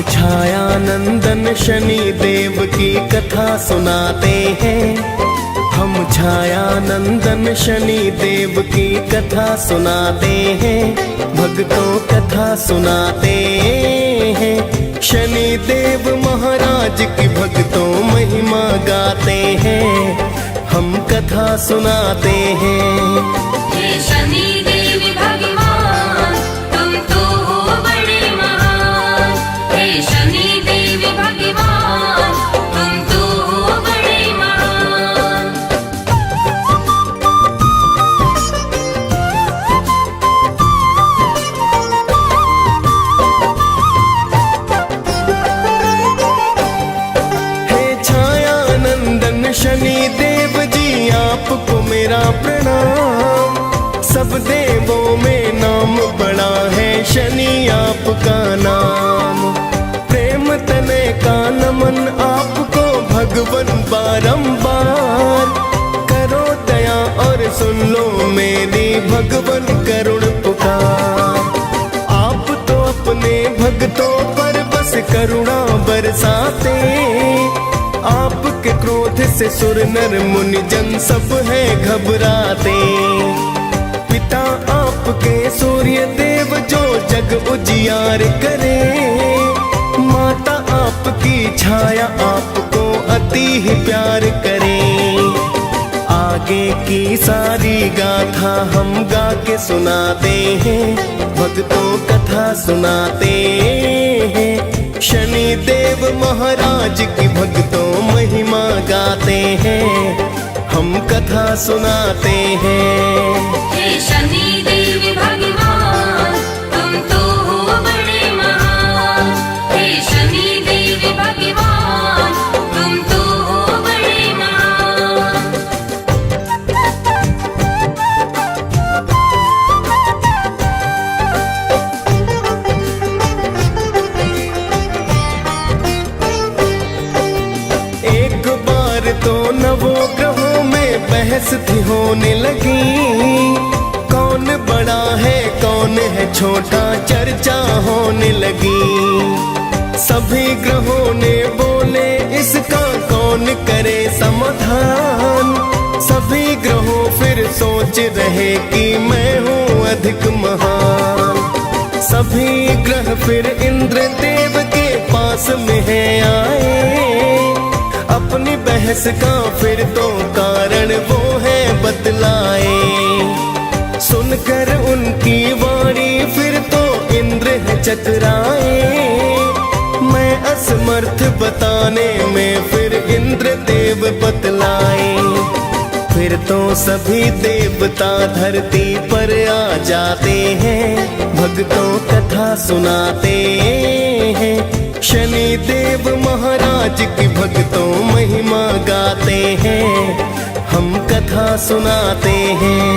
छाया नंदन शनि देव की कथा सुनाते हैं। हम छाया नंदन शनि देव की कथा सुनाते हैं। भक्तों कथा सुनाते हैं। शनि देव महाराज की भक्तों महिमा गाते हैं। हम कथा सुनाते हैं। हे शनि देव भगवान तुम तो हो बड़े महान। हे शनि देव भगवान तुम तो हो बड़े महान। हे छाया नंदन शनि देव जी आपको मेरा प्रणाम। सब देवों में नाम बड़ा है शनि आपका नाम। प्रेम तने का नमन आपको भगवन बारंबार। करो दया और सुन लो मेरी भगवन करुण पुकार। आप तो अपने भक्तों पर बस करुणा बरसाते। आपके क्रोध से सुर नर मुनि जन सब है घबराते। पिता आपके सूर्य देव जो जग उजियार करे। माता आपकी छाया आपको अति ही प्यार करे। आगे की सारी गाथा हम गा के सुनाते हैं। भक्तों कथा सुनाते हैं। शनि देव महाराज की भक्तों महिमा गाते हैं। हम कथा सुनाते हैं। हे शनि देव भगवान तुम तो हो बड़े महान। हे शनि देव भगवान तुम तो हो बड़े महान। एक बार तो नवों ग्रहों में बहस थी होने लगी। कौन बड़ा है कौन है छोटा चर्चा होने लगी। सभी ग्रहों ने बोले इसका कौन करे समाधान। सभी ग्रहों फिर सोच रहे कि मैं हूँ अधिक महान। सभी ग्रह फिर इंद्र देव के पास में है आए। अपनी बहस का फिर तो कारण वो है बतलाए। सुनकर उनकी वाणी फिर तो इंद्र है चतुराए। मैं असमर्थ बताने में फिर इंद्र देव बतलाए। फिर तो सभी देवता धरती पर आ जाते हैं। भक्तों कथा सुनाते हैं। शनि देव महाराज की भक्तों महिमा गाते हैं। हम कथा सुनाते हैं।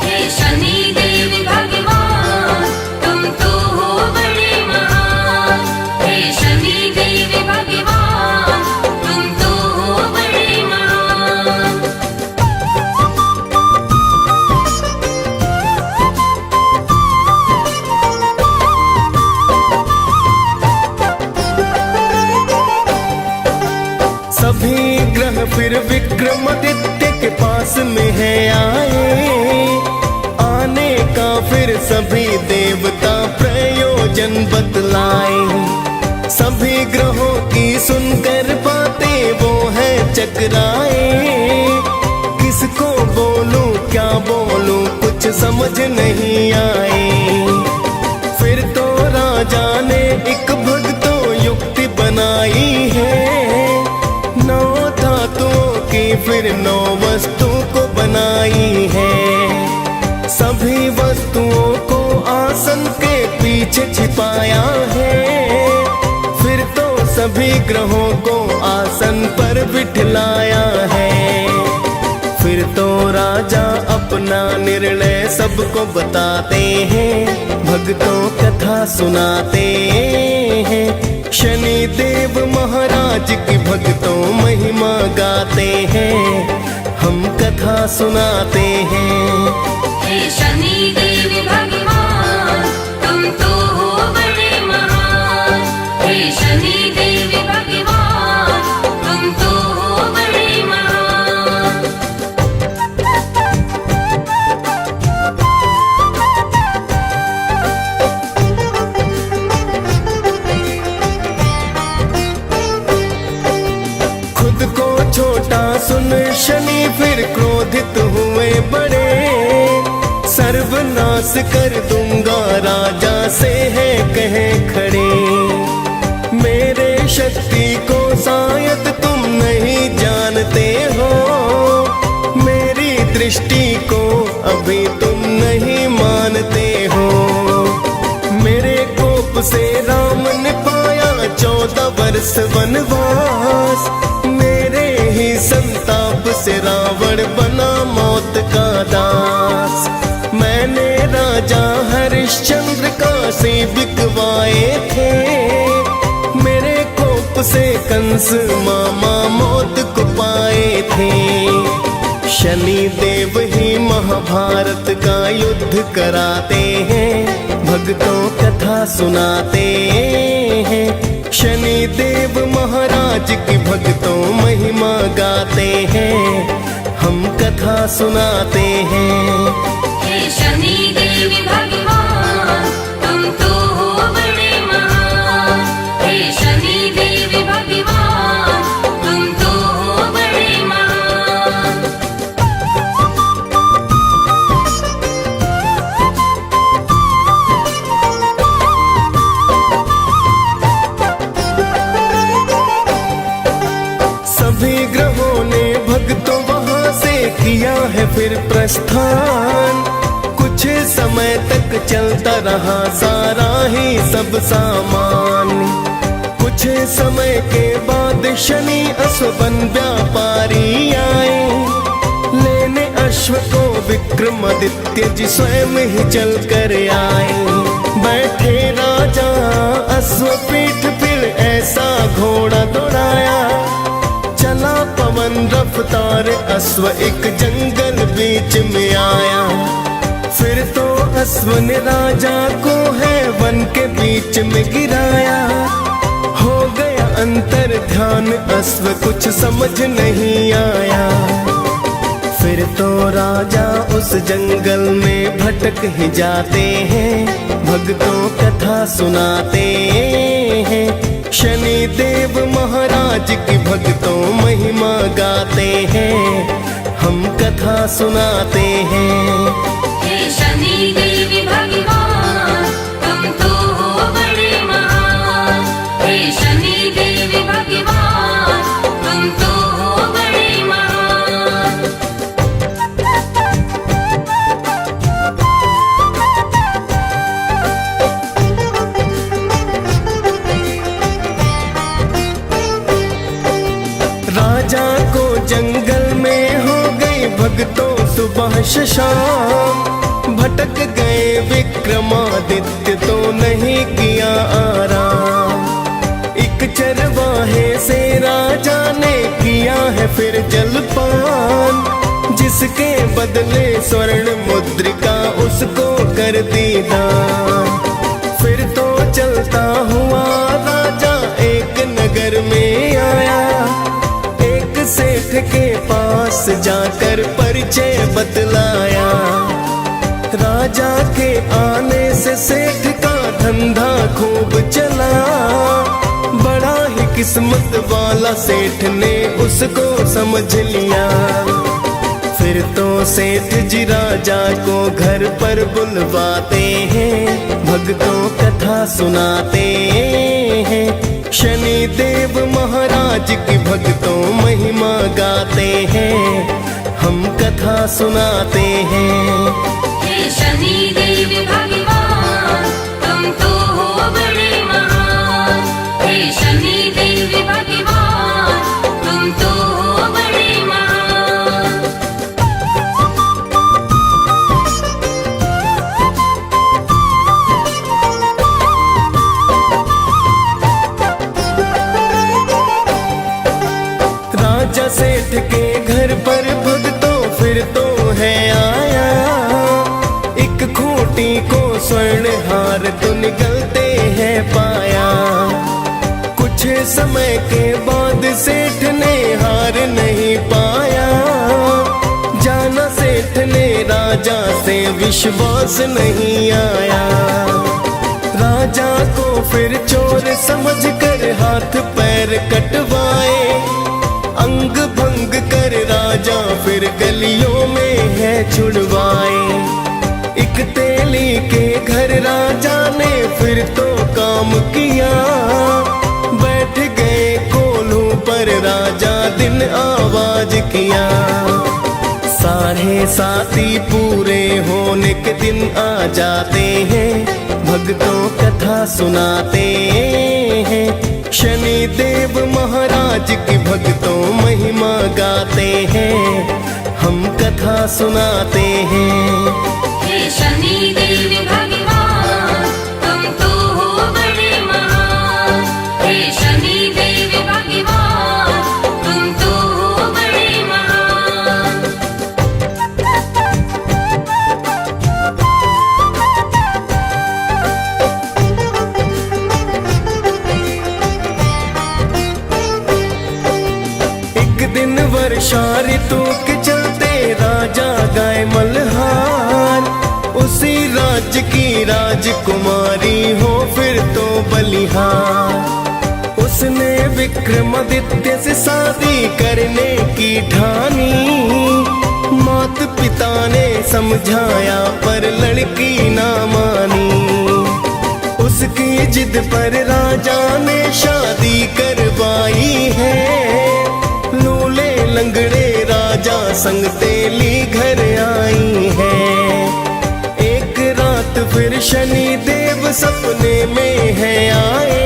हे शनि देव भगवान तुम तो हो बड़े महान। हे शनि देव भगवान तुम तो हो बड़े महान। सभी ग्रह फिर विक्रमादित्य के पास में है आए। आने का फिर सभी देवता प्रयोजन बतलाए। सभी ग्रहों की सुनकर बातें वो है चकराए। किसको बोलूं क्या बोलूं कुछ समझ नहीं आए। फिर तो राजा ने एक भक्तों युक्ति बनाई है। 9 धातुओं की फिर 9 वस्तु को बनाई है। सभी वस्तुओं को आसन के पीछे छिपाया है। फिर तो सभी ग्रहों को आसन पर बिठलाया है। फिर तो राजा अपना निर्णय सबको बताते हैं। भक्तों कथा सुनाते हैं। शनि देव महाराज की भक्तों महिमा गाते हैं। हम कथा सुनाते हैं। हे शनि देव भगवान तुम तो हो बड़े महान। हे बाता सुन शनि फिर क्रोधित हुए बड़े, सर्वनाश कर दूंगा राजा से है कहे खड़े। मेरे शक्ति को शायद तुम नहीं जानते हो, मेरी दृष्टि को अभी तुम नहीं मानते हो। मेरे कोप से राम ने पाया 14 वर्ष वनवास, मेरे ही संताप से रावण बना मौत का दास। मैंने राजा हरिश्चंद्र काशी बिकवाए थे, मेरे कोप से कंस मामा मौत को पाए थे। शनि देव ही महाभारत का युद्ध कराते हैं, भक्तों कथा सुनाते हैं। शनि देव महाराज की भक्तों महिमा गाते हैं, हम कथा सुनाते हैं। हे शनि देव भगवान तुम तो हो बड़े महान। हे शनि देव भगवान तुम तो हो बड़े महान। सभी ग्रहों ने भक्तों वहां से किया है फिर प्रस्थान, कुछ समय तक चलता रहा सारा ही सब सामान। कुछ समय के बाद शनि अश्वन व्यापारी आए, लेने अश्व को विक्रमादित्य जी स्वयं ही चल कर आए। बैठे राजा अश्व पीठ फिर ऐसा घोड़ा दौड़ाया, चला पवन रफ्तार अश्व एक जंगल बीच में आया। फिर तो अश्व ने राजा को है वन के बीच में गिराया, हो गया अंतर ध्यान अश्व कुछ समझ नहीं आया। फिर तो राजा उस जंगल में भटक ही जाते हैं, भक्तों कथा सुनाते हैं। शनि देव महाराज की भक्तों महिमा गाते हैं, हम कथा सुनाते हैं। हे शनि देव भगवान तुम तो हो बड़े महान। हे शनि देव भगवान तुम तो हो बड़े महान। राजा को जंगल में हो गई भक्तों सुबह शाम, भटक गए विक्रमादित्य तो नहीं किया आराम। एक चरवाहे से राजा ने किया है फिर जलपान, जिसके बदले स्वर्ण मुद्रिका उसको कर दी दान। फिर तो चलता हुआ राजा एक नगर में आया, एक सेठ के पास जाकर परिचय बतलाया। राजा के आने से सेठ का धंधा खूब चला, बड़ा ही किस्मत वाला सेठ ने उसको समझ लिया। फिर तो सेठ जी राजा को घर पर बुलवाते हैं, भक्तों कथा सुनाते हैं। शनि देव महाराज की भक्तों महिमा गाते हैं, हम कथा सुनाते हैं। हे शनि देव भगवान तुम तो हो बड़े महान। हे शनि देव भगवान तुम तो हो बड़े महान। राजा सेठ के घर पर भक्तों फिर तो है आया, एक खूंटी को स्वर्ण हार तो निकलते हैं पाया। कुछ समय के बाद सेठ ने हार नहीं पाया, जाना सेठ ने राजा से विश्वास नहीं आया। राजा को फिर चोर समझकर हाथ पैर कटवाए, अंग भंग कर राजा फिर गलियों में है छुड़वाए। एक तेली के घर राजा ने फिर तो काम किया, बैठ गए कोल्हू पर राजा दिन आवाज किया। साढ़े साथी पूरे होने के दिन आ जाते हैं, भक्तों कथा सुनाते हैं। शनि देव महाराज की भक्तों महिमा गाते हैं, हम कथा सुनाते हैं। हे शनि देव भगवान तुम तो हो बड़े महान। हे शनि देव भगवान तुम तो हो बड़े महान। एक दिन वर्षा ऋतु के चलते राजा गाय मल्हार, उसी राज्य की राजकुमारी हो फिर तो बलिहार। उसने विक्रमादित्य से शादी करने की ठानी, माता पिता ने समझाया पर लड़की ना मानी। उसकी जिद पर राजा ने शादी करवाई है, लूले लंगड़े राजा संग तेली घर आई है। एक रात फिर शनि देव सपने में है आए,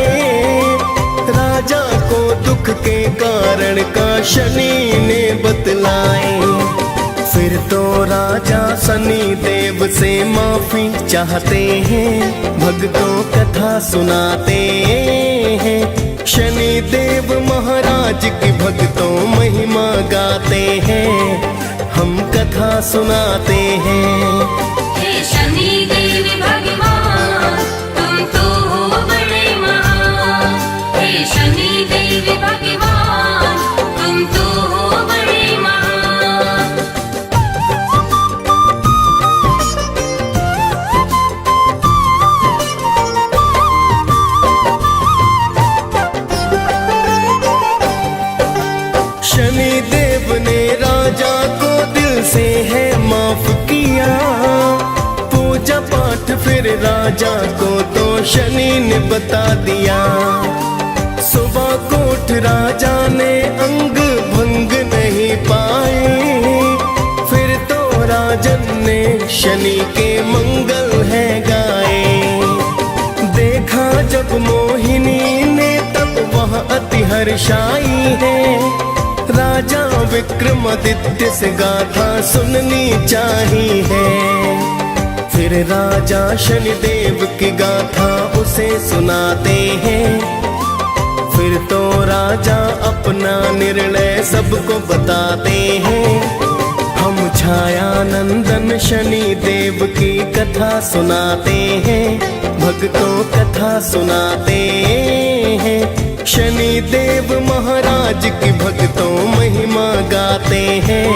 राजा को दुख के कारण का शनि ने बतलाए। फिर तो राजा शनि देव से माफी चाहते हैं, भक्तों कथा सुनाते हैं। शनि देव महाराज की भक्तों महिमा गाते हैं, हम कथा सुनाते हैं। हे शनि देव भगवान तुम तो हो बड़े महान। हे शनि देव भगवान तुम तो हो बड़े महान। शनि देव ने राजा को दिल से है माफ किया, पूजा पाठ फिर राजा को तो शनि ने बता दिया। सुबह को उठ राजा ने अंग भंग नहीं पाए, फिर तो राजन ने शनि के मंगल है गाए। देखा जब मोहिनी ने तब वह अति हर्षाई है, राजा विक्रमादित्य से गाथा सुननी चाहिए है। फिर राजा शनि देव की गाथा उसे सुनाते हैं, फिर तो राजा अपना निर्णय सबको बताते हैं। हम छाया नंदन शनि देव की कथा सुनाते हैं, भक्तों कथा सुनाते हैं। शनि देव महाराज की भक्तों महिमा गाते हैं,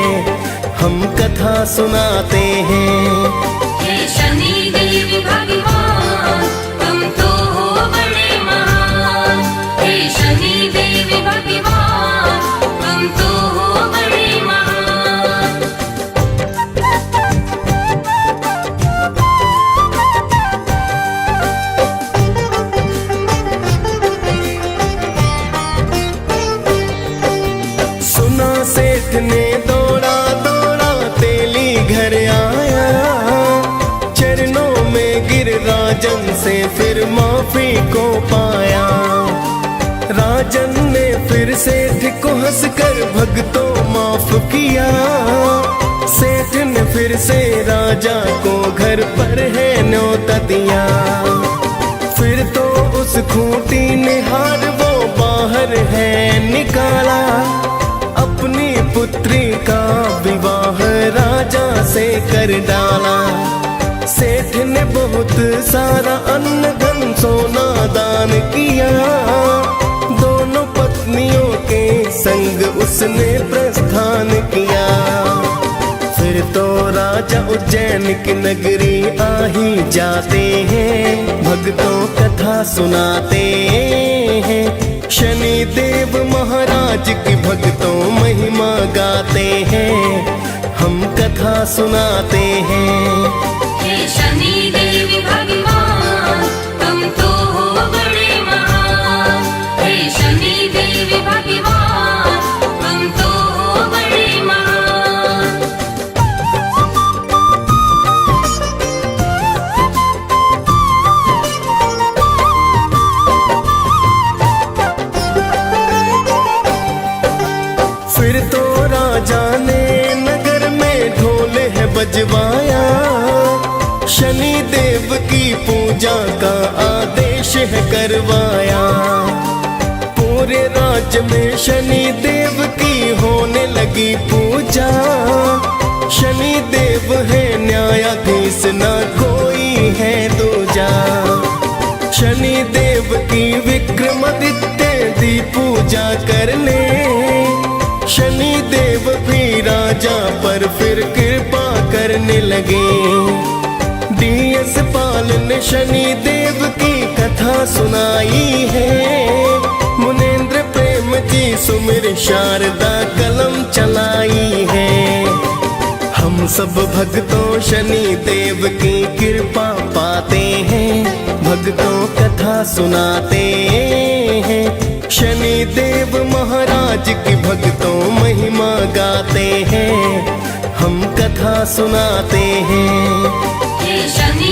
हम कथा सुनाते हैं। हे शनि देव भगवान तुम तो हो बड़े महान। हे शनि देव भगवान तुम तो हो बड़े महान। सुना सेठ ने दौड़ा दौड़ा तेली घर आया, चरणों में गिर राजन से फिर माफी को पाया। राजन ने फिर सेठ को हंसकर भक्तों माफ किया, सेठ ने फिर से राजा को घर पर है न्योता दिया। फिर तो उस खूंटी ने हार वो बाहर है निकाला, अपनी पुत्री का विवाह राजा से कर डाला। सेठ ने बहुत सारा अन्न धन सोना दान किया, दोनों पत्नियों के संग उसने प्रस्थान किया। फिर तो राजा उज्जैन की नगरी आ ही जाते हैं, भक्तों कथा सुनाते हैं। शनि देव महाराज की भक्तों महिमा गाते हैं, हम कथा सुनाते हैं। हे शनि देव भगवान तुम तो हो बड़े महान। हे शनि देव भगवान तुम तो हो बड़े महान। फिर तो राजा ने नगर में ढोल है बजवाया, शनि देव की पूजा का आदेश है करवाया। पूरे राज्य में शनि देव की होने लगी पूजा, शनि देव है न्यायाधीश ना कोई है दूजा। शनि देव की विक्रमादित्य दी पूजा करने, शनि देव भी राजा पर फिर कृपा करने लगे। डीएस पाल ने शनि देव की कथा सुनाई है, मुनेन्द्र प्रेम जी सुमिर शारदा कलम चलाई है। हम सब भक्तों शनि देव की कृपा पाते हैं, भक्तों कथा सुनाते हैं। शनि देव महाराज की भक्तों महिमा गाते हैं, हम कथा सुनाते हैं। हे शनि